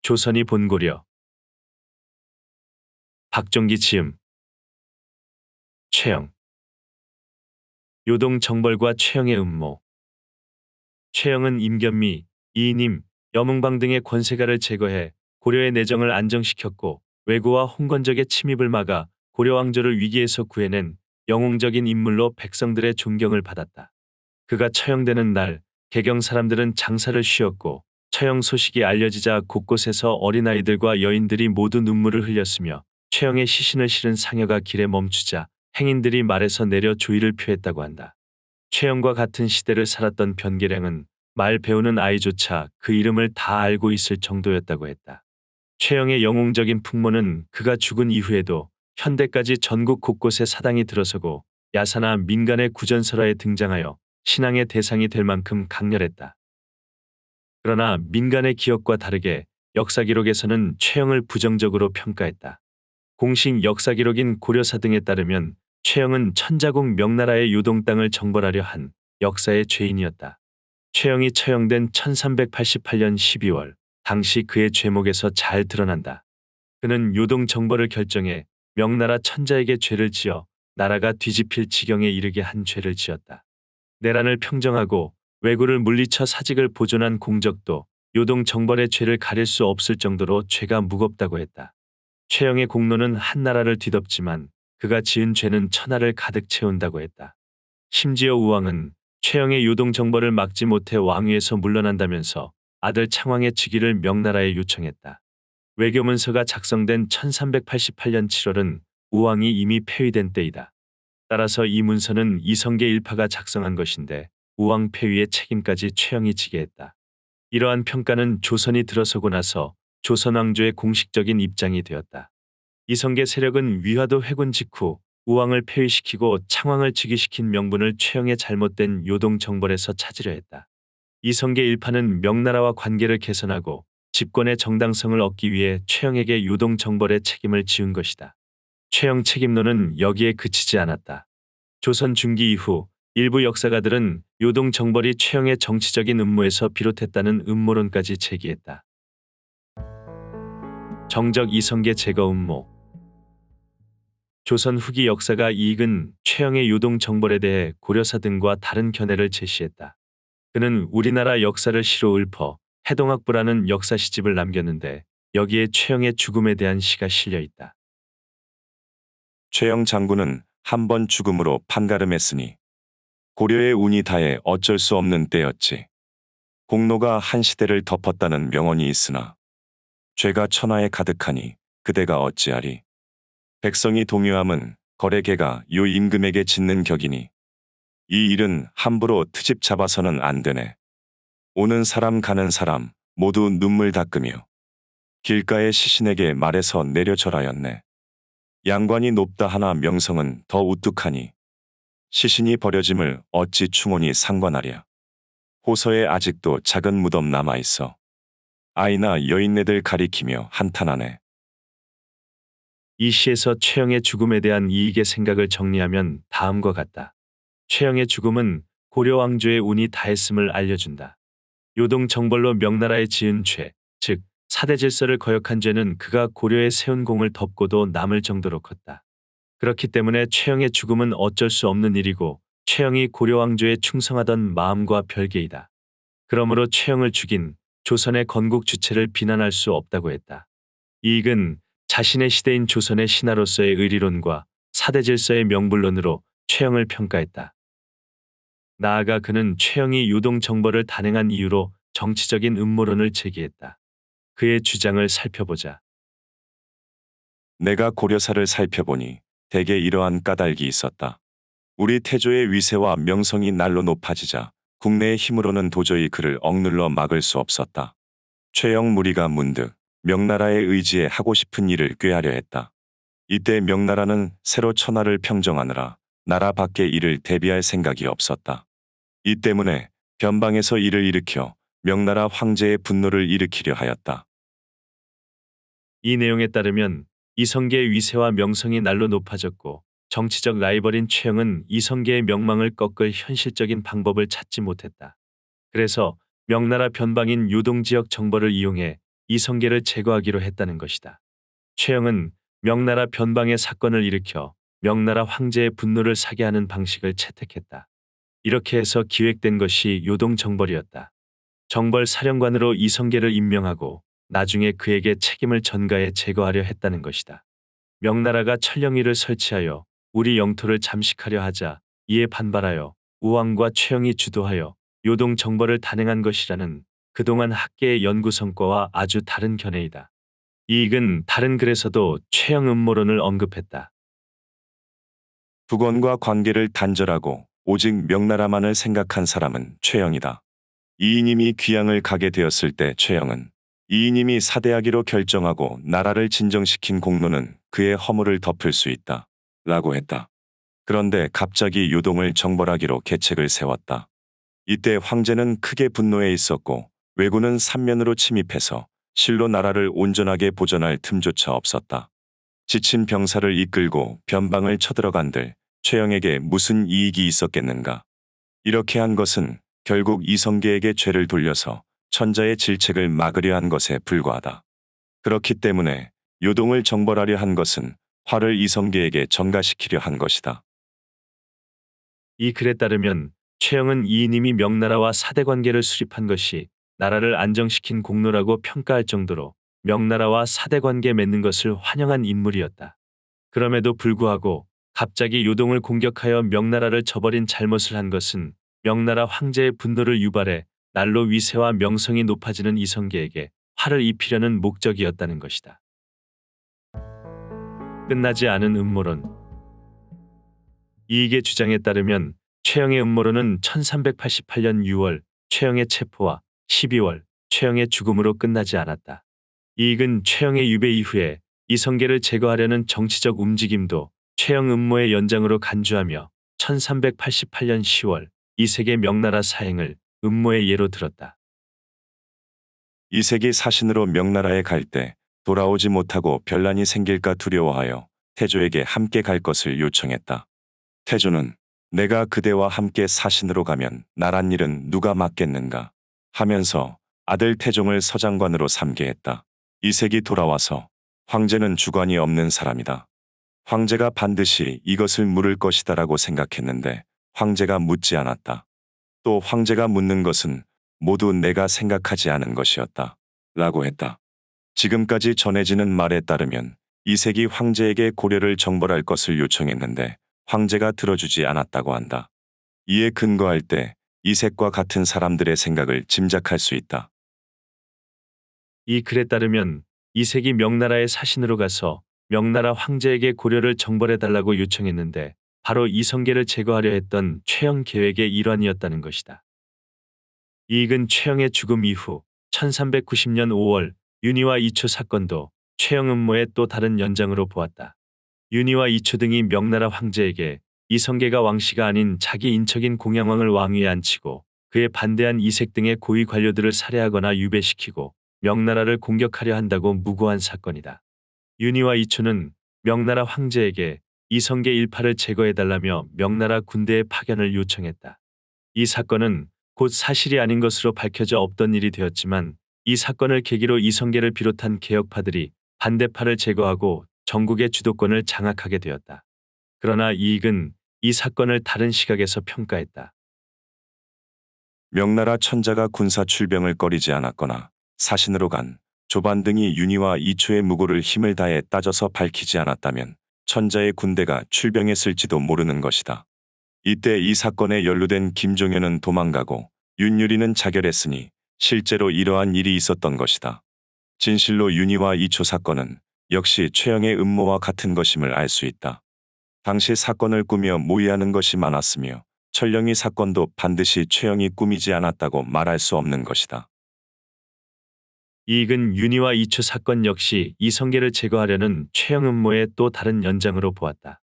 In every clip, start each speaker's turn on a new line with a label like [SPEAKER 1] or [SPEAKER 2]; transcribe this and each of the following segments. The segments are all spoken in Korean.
[SPEAKER 1] 조선이 본고려. 박종기 지음. 최영. 요동 정벌과 최영의 음모. 최영은 임견미, 이인임, 여문방 등의 권세가를 제거해 고려의 내정을 안정시켰고 왜구와 홍건적의 침입을 막아 고려 왕조를 위기에서 구해낸 영웅적인 인물로 백성들의 존경을 받았다. 그가 처형되는 날 개경 사람들은 장사를 쉬었고 처형 소식이 알려지자 곳곳에서 어린아이들과 여인들이 모두 눈물을 흘렸으며 최영의 시신을 실은 상여가 길에 멈추자 행인들이 말에서 내려 조의를 표했다고 한다. 최영과 같은 시대를 살았던 변계량은 말 배우는 아이조차 그 이름을 다 알고 있을 정도였다고 했다. 최영의 영웅적인 풍모는 그가 죽은 이후에도 현대까지 전국 곳곳에 사당이 들어서고 야사나 민간의 구전설화에 등장하여 신앙의 대상이 될 만큼 강렬했다. 그러나 민간의 기억과 다르게 역사 기록에서는 최영을 부정적으로 평가했다. 공식 역사 기록인 고려사 등에 따르면 최영은 천자국 명나라의 요동 땅을 정벌하려 한 역사의 죄인이었다. 최영이 처형된 1388년 12월, 당시 그의 죄목에서 잘 드러난다. 그는 요동 정벌을 결정해 명나라 천자에게 죄를 지어 나라가 뒤집힐 지경에 이르게 한 죄를 지었다. 내란을 평정하고 왜구를 물리쳐 사직을 보존한 공적도 요동 정벌의 죄를 가릴 수 없을 정도로 죄가 무겁다고 했다. 최영의 공로는 한나라를 뒤덮지만 그가 지은 죄는 천하를 가득 채운다고 했다. 심지어 우왕은 최영의 요동 정벌을 막지 못해 왕위에서 물러난다면서 아들 창왕의 즉위를 명나라에 요청했다. 외교문서가 작성된 1388년 7월은 우왕이 이미 폐위된 때이다. 따라서 이 문서는 이성계 일파가 작성한 것인데 우왕 폐위의 책임까지 최영이 지게 했다. 이러한 평가는 조선이 들어서고 나서 조선 왕조의 공식적인 입장이 되었다. 이성계 세력은 위화도 회군 직후 우왕을 폐위시키고 창왕을 즉위시킨 명분을 최영의 잘못된 요동 정벌에서 찾으려 했다. 이성계 일파는 명나라와 관계를 개선하고 집권의 정당성을 얻기 위해 최영에게 요동 정벌의 책임을 지은 것이다. 최영 책임론은 여기에 그치지 않았다. 조선 중기 이후 일부 역사가들은 요동 정벌이 최영의 정치적인 음모에서 비롯했다는 음모론까지 제기했다. 정적 이성계 제거 음모. 조선 후기 역사가 이익은 최영의 요동 정벌에 대해 고려사 등과 다른 견해를 제시했다. 그는 우리나라 역사를 시로 읊어 해동학부라는 역사 시집을 남겼는데 여기에 최영의 죽음에 대한 시가 실려 있다.
[SPEAKER 2] 최영 장군은 한 번 죽음으로 판가름했으니 고려의 운이 다해 어쩔 수 없는 때였지. 공로가 한 시대를 덮었다는 명언이 있으나 죄가 천하에 가득하니 그대가 어찌하리. 백성이 동요함은 거래계가 요 임금에게 짓는 격이니 이 일은 함부로 트집 잡아서는 안 되네. 오는 사람 가는 사람 모두 눈물 닦으며 길가의 시신에게 말해서 내려 절하였네. 양관이 높다 하나 명성은 더 우뚝하니 시신이 버려짐을 어찌 충혼이 상관하랴. 호서에 아직도 작은 무덤 남아있어 아이나 여인네들 가리키며 한탄하네.
[SPEAKER 1] 이 시에서 최영의 죽음에 대한 이익의 생각을 정리하면 다음과 같다. 최영의 죽음은 고려 왕조의 운이 다했음을 알려준다. 요동 정벌로 명나라에 지은 죄, 즉 사대 질서를 거역한 죄는 그가 고려에 세운 공을 덮고도 남을 정도로 컸다. 그렇기 때문에 최영의 죽음은 어쩔 수 없는 일이고 최영이 고려 왕조에 충성하던 마음과 별개이다. 그러므로 최영을 죽인 조선의 건국 주체를 비난할 수 없다고 했다. 이익은 자신의 시대인 조선의 신하로서의 의리론과 사대 질서의 명불론으로 최영을 평가했다. 나아가 그는 최영이 요동 정벌을 단행한 이유로 정치적인 음모론을 제기했다. 그의 주장을 살펴보자.
[SPEAKER 2] 내가 고려사를 살펴보니 대개 이러한 까닭이 있었다. 우리 태조의 위세와 명성이 날로 높아지자 국내의 힘으로는 도저히 그를 억눌러 막을 수 없었다. 최영 무리가 문득 명나라의 의지에 하고 싶은 일을 꾀하려 했다. 이때 명나라는 새로 천하를 평정하느라 나라 밖의 일을 대비할 생각이 없었다. 이 때문에 변방에서 일을 일으켜 명나라 황제의 분노를 일으키려 하였다.
[SPEAKER 1] 이 내용에 따르면 이성계의 위세와 명성이 날로 높아졌고 정치적 라이벌인 최영은 이성계의 명망을 꺾을 현실적인 방법을 찾지 못했다. 그래서 명나라 변방인 요동 지역 정벌을 이용해 이성계를 제거하기로 했다는 것이다. 최영은 명나라 변방의 사건을 일으켜 명나라 황제의 분노를 사게 하는 방식을 채택했다. 이렇게 해서 기획된 것이 요동정벌이었다. 정벌 사령관으로 이성계를 임명하고 나중에 그에게 책임을 전가해 제거하려 했다는 것이다. 명나라가 천령위를 설치하여 우리 영토를 잠식하려 하자 이에 반발하여 우왕과 최영이 주도하여 요동정벌을 단행한 것이라는 그동안 학계의 연구 성과와 아주 다른 견해이다. 이익은 다른 글에서도 최영 음모론을 언급했다.
[SPEAKER 2] 북원과 관계를 단절하고 오직 명나라만을 생각한 사람은 최영이다. 이이님이 귀양을 가게 되었을 때 최영은 이이님이 사대하기로 결정하고 나라를 진정시킨 공로는 그의 허물을 덮을 수 있다. 라고 했다. 그런데 갑자기 요동을 정벌하기로 계책을 세웠다. 이때 황제는 크게 분노해 있었고 왜군은 삼면으로 침입해서 실로 나라를 온전하게 보전할 틈조차 없었다. 지친 병사를 이끌고 변방을 쳐들어간들 최영에게 무슨 이익이 있었겠는가. 이렇게 한 것은 결국 이성계에게 죄를 돌려서 천자의 질책을 막으려 한 것에 불과하다. 그렇기 때문에 요동을 정벌하려 한 것은 화를 이성계에게 전가시키려 한 것이다.
[SPEAKER 1] 이 글에 따르면 최영은 이이님이 명나라와 사대 관계를 수립한 것이 나라를 안정시킨 공로라고 평가할 정도로 명나라와 사대 관계 맺는 것을 환영한 인물이었다. 그럼에도 불구하고 갑자기 요동을 공격하여 명나라를 저버린 잘못을 한 것은 명나라 황제의 분노를 유발해 날로 위세와 명성이 높아지는 이성계에게 화를 입히려는 목적이었다는 것이다. 끝나지 않은 음모론. 이익의 주장에 따르면 최영의 음모론은 1388년 6월 최영의 체포와 12월 최영의 죽음으로 끝나지 않았다. 이익은 최영의 유배 이후에 이성계를 제거하려는 정치적 움직임도 최영 음모의 연장으로 간주하며 1388년 10월 이색의 명나라 사행을 음모의 예로 들었다.
[SPEAKER 2] 이색이 사신으로 명나라에 갈 때 돌아오지 못하고 변란이 생길까 두려워하여 태조에게 함께 갈 것을 요청했다. 태조는 내가 그대와 함께 사신으로 가면 나란 일은 누가 맡겠는가 하면서 아들 태종을 서장관으로 삼게 했다. 이색이 돌아와서 황제는 주관이 없는 사람이다. 황제가 반드시 이것을 물을 것이다라고 생각했는데 황제가 묻지 않았다. 또 황제가 묻는 것은 모두 내가 생각하지 않은 것이었다. 라고 했다. 지금까지 전해지는 말에 따르면 이색이 황제에게 고려를 정벌할 것을 요청했는데 황제가 들어주지 않았다고 한다. 이에 근거할 때 이색과 같은 사람들의 생각을 짐작할 수 있다.
[SPEAKER 1] 이 글에 따르면 이색이 명나라의 사신으로 가서 명나라 황제에게 고려를 정벌해달라고 요청했는데 바로 이성계를 제거하려 했던 최영 계획의 일환이었다는 것이다. 이익은 최영의 죽음 이후 1390년 5월 윤희와 이초 사건도 최영 음모의 또 다른 연장으로 보았다. 윤희와 이초 등이 명나라 황제에게 이성계가 왕씨가 아닌 자기 인척인 공양왕을 왕위에 앉히고 그에 반대한 이색 등의 고위 관료들을 살해하거나 유배시키고 명나라를 공격하려 한다고 무고한 사건이다. 윤희와 이초는 명나라 황제에게 이성계 일파를 제거해달라며 명나라 군대의 파견을 요청했다. 이 사건은 곧 사실이 아닌 것으로 밝혀져 없던 일이 되었지만 이 사건을 계기로 이성계를 비롯한 개혁파들이 반대파를 제거하고 전국의 주도권을 장악하게 되었다. 그러나 이익은 이 사건을 다른 시각에서 평가했다.
[SPEAKER 2] 명나라 천자가 군사 출병을 꺼리지 않았거나 사신으로 간 조반 등이 윤희와 이초의 무고를 힘을 다해 따져서 밝히지 않았다면 천자의 군대가 출병했을지도 모르는 것이다. 이때 이 사건에 연루된 김종현은 도망가고 윤유리는 자결했으니 실제로 이러한 일이 있었던 것이다. 진실로 윤희와 이초 사건은 역시 최영의 음모와 같은 것임을 알 수 있다. 당시 사건을 꾸며 모의하는 것이 많았으며 천령이 사건도 반드시 최영이 꾸미지 않았다고 말할 수 없는 것이다.
[SPEAKER 1] 이익은 윤희와 이초 사건 역시 이성계를 제거하려는 최영 음모의 또 다른 연장으로 보았다.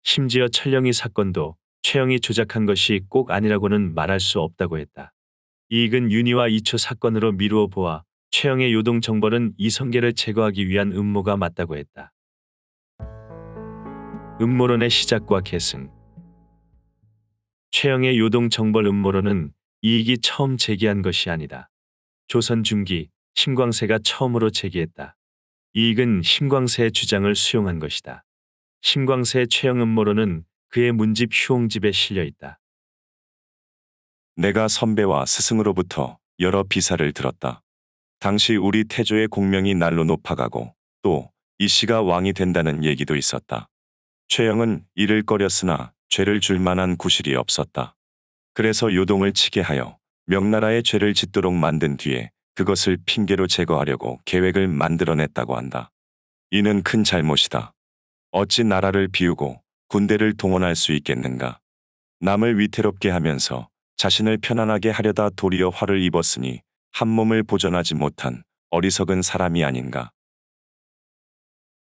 [SPEAKER 1] 심지어 천령이 사건도 최영이 조작한 것이 꼭 아니라고는 말할 수 없다고 했다. 이익은 윤희와 이초 사건으로 미루어 보아 최영의 요동 정벌은 이성계를 제거하기 위한 음모가 맞다고 했다. 음모론의 시작과 계승. 최영의 요동 정벌 음모론은 이익이 처음 제기한 것이 아니다. 조선 중기 심광세가 처음으로 제기했다. 이익은 심광세의 주장을 수용한 것이다. 심광세의 최영 음모론은 그의 문집 휴홍집에 실려 있다.
[SPEAKER 2] 내가 선배와 스승으로부터 여러 비사를 들었다. 당시 우리 태조의 공명이 날로 높아가고 또 이씨가 왕이 된다는 얘기도 있었다. 최영은 이를 꺼렸으나 죄를 줄 만한 구실이 없었다. 그래서 요동을 치게 하여 명나라의 죄를 짓도록 만든 뒤에 그것을 핑계로 제거하려고 계획을 만들어냈다고 한다. 이는 큰 잘못이다. 어찌 나라를 비우고 군대를 동원할 수 있겠는가? 남을 위태롭게 하면서 자신을 편안하게 하려다 도리어 화를 입었으니 한 몸을 보존하지 못한 어리석은 사람이 아닌가?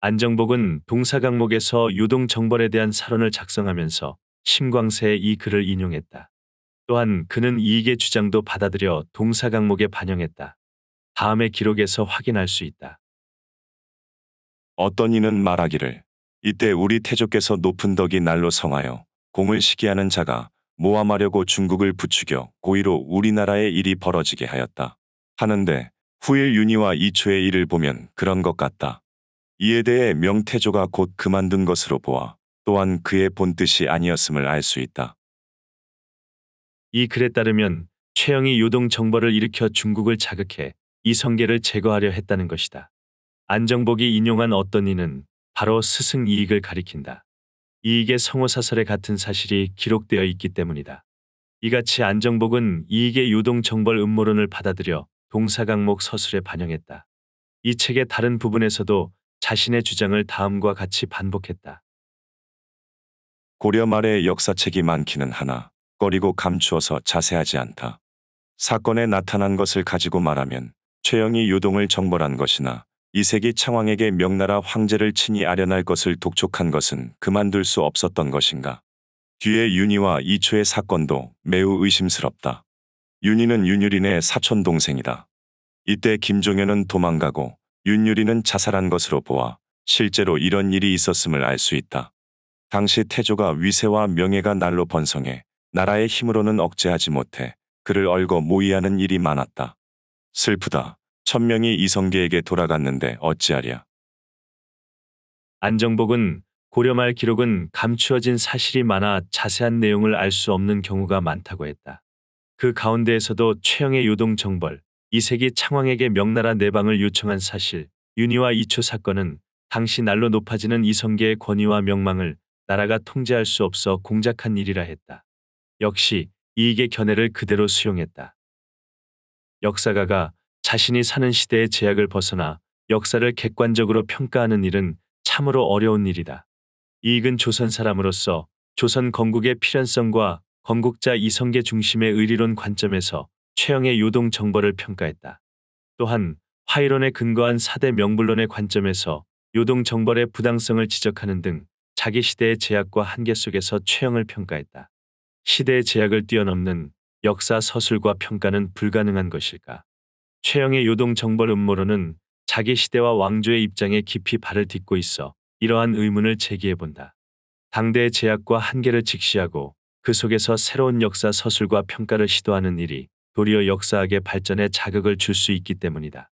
[SPEAKER 1] 안정복은 동사강목에서 요동 정벌에 대한 사론을 작성하면서 심광세의 이 글을 인용했다. 또한 그는 이익의 주장도 받아들여 동사강목에 반영했다. 다음의 기록에서 확인할 수 있다.
[SPEAKER 2] 어떤 이는 말하기를 이때 우리 태조께서 높은 덕이 날로 성하여 공을 시기하는 자가 모함하려고 중국을 부추겨 고의로 우리나라에 일이 벌어지게 하였다. 하는데 후일 윤희와 이초의 일을 보면 그런 것 같다. 이에 대해 명태조가 곧 그만둔 것으로 보아 또한 그의 본뜻이 아니었음을 알 수 있다.
[SPEAKER 1] 이 글에 따르면 최영이 요동 정벌을 일으켜 중국을 자극해 이성계를 제거하려 했다는 것이다. 안정복이 인용한 어떤 이는 바로 스승 이익을 가리킨다. 이익의 성호사설에 같은 사실이 기록되어 있기 때문이다. 이같이 안정복은 이익의 요동 정벌 음모론을 받아들여 동사강목 서술에 반영했다. 이 책의 다른 부분에서도 자신의 주장을 다음과 같이 반복했다.
[SPEAKER 2] 고려 말의 역사책이 많기는 하나 꺼리고 감추어서 자세하지 않다. 사건에 나타난 것을 가지고 말하면 최영이 요동을 정벌한 것이나 이색이 창왕에게 명나라 황제를 친히 아련할 것을 독촉한 것은 그만둘 수 없었던 것인가. 뒤에 윤희와 이초의 사건도 매우 의심스럽다. 윤희는 윤유린의 사촌 동생이다. 이때 김종현은 도망가고 윤유린은 자살한 것으로 보아 실제로 이런 일이 있었음을 알 수 있다. 당시 태조가 위세와 명예가 날로 번성해 나라의 힘으로는 억제하지 못해 그를 얽어 모의하는 일이 많았다. 슬프다. 천명이 이성계에게 돌아갔는데 어찌하랴.
[SPEAKER 1] 안정복은 고려말 기록은 감추어진 사실이 많아 자세한 내용을 알 수 없는 경우가 많다고 했다. 그 가운데에서도 최영의 요동 정벌, 이색이 창왕에게 명나라 내방을 요청한 사실, 윤희와 이초 사건은 당시 날로 높아지는 이성계의 권위와 명망을 나라가 통제할 수 없어 공작한 일이라 했다. 역시 이익의 견해를 그대로 수용했다. 역사가가 자신이 사는 시대의 제약을 벗어나 역사를 객관적으로 평가하는 일은 참으로 어려운 일이다. 이익은 조선 사람으로서 조선 건국의 필연성과 건국자 이성계 중심의 의리론 관점에서 최영의 요동 정벌을 평가했다. 또한 화이론에 근거한 사대 명불론의 관점에서 요동 정벌의 부당성을 지적하는 등 자기 시대의 제약과 한계 속에서 최영을 평가했다. 시대의 제약을 뛰어넘는 역사 서술과 평가는 불가능한 것일까? 최영의 요동 정벌 음모론은 자기 시대와 왕조의 입장에 깊이 발을 딛고 있어 이러한 의문을 제기해본다. 당대의 제약과 한계를 직시하고 그 속에서 새로운 역사 서술과 평가를 시도하는 일이 도리어 역사학의 발전에 자극을 줄 수 있기 때문이다.